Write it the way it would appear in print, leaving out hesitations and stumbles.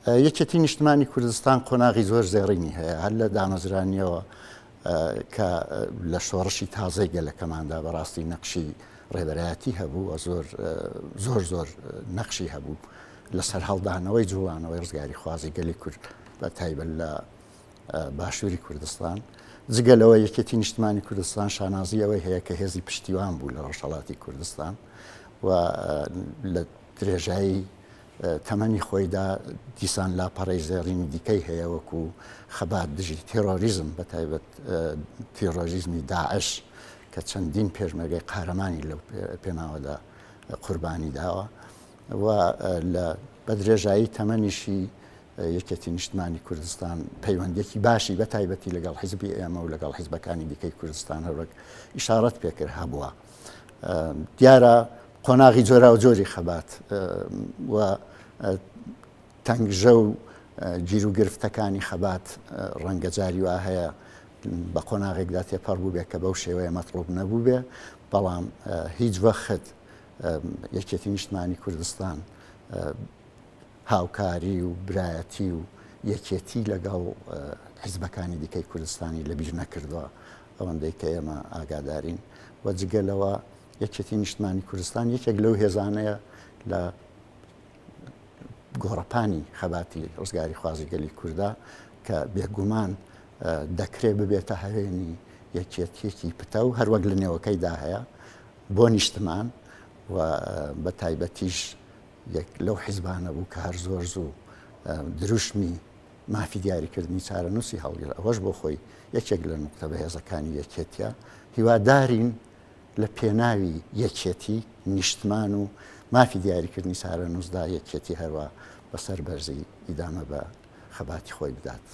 یەکێتی نیشتمانی کوردستان قۆناغی زۆر زێڕینی هەیە هەر لە دامەزرانیەوە کە لە شۆڕشی تازەی گەلەکەماندا بەڕاستی نەقشی ڕێبەرایەتی هەبوو و زۆر نەقشی هەبوو لەسەر هەڵدانەوەی جوڵانەوەی ڕزگاری خوازی گەلی کورد بە تایبەت لە باشووری کوردستان جگەلەوە یەکێتی نیشتمانی کوردستان شانازی ئەوەی هەیە کە هێزی پشتیوان بوو لە ڕۆژهەڵاتی کوردستان و لە درێژایی تەمەنی خۆیدا دیسان لاپەڕەی زێڕینی دیکەی هەیە وەکو خەبات دژی تێرۆریزم بە تایبەت تێرۆریزمی داعش کە چەندین پێشمەرگەی قارەمانی لەو پێناوەدا قوربانی داوە و بە درێژایی تەمەنیشی یەکێتی نیشتمانی کوردستان پەیوەندێکی باشی بە تایبەتی لەگەڵ حیزبی ئێمە و لەگەڵ حیزبەکانی دیکەی کوردستان هەروەک ئیشارەت پێکرد هەبووە. دیارە قۆناغی جۆرا و جۆری خەبات و تەنگژە و گیر و گرفتەکانی خەبات ڕەنگە جاری وا هەیە بە قۆناغێکدا تێپەڕ بوو بێ کە بەو شێوەیە مەطلوب نەبوو بێ، بەڵام هیچ وەخت یەکێتی نیشتمانی کوردستان هاوکاری و برایەتی و یەکێتی لەگەڵ حیزبەکانی دیکەی کوردستانی لەبیر نەکردووە ئەوەندەی کە ئێمە ئاگادارین و جگەلەوە یەکێتی نیشتمانی کوردستان یەکێک لەو هێزانەیە لە گۆڕەپانی خەباتی ڕزگاری خوازی گەلی کووردا کە بێگومان دەکرێت ببێتە هەوێنی یەکێتیەکی پتە و هەروەک لە نێوەکەیدا هەیە بۆ نیشتمان و بە تایبەتیش یەک لەو حیزبانە بوو کە هەر زۆر زوو دروشمی مافی دیاریکردنی چارەنووسی هەڵگر ئەوەش بۆ خۆی یەکێک لە نوقتە بەهێزەکانی یەکێتیە هیوادارین لە پێناوی یەکێتی نیشتمان و مافی دیاریکردنی چارەنووسدا یەکێتی هەروە بەسەر بەرزی ئیدامە بە خەباتی خۆی بدات.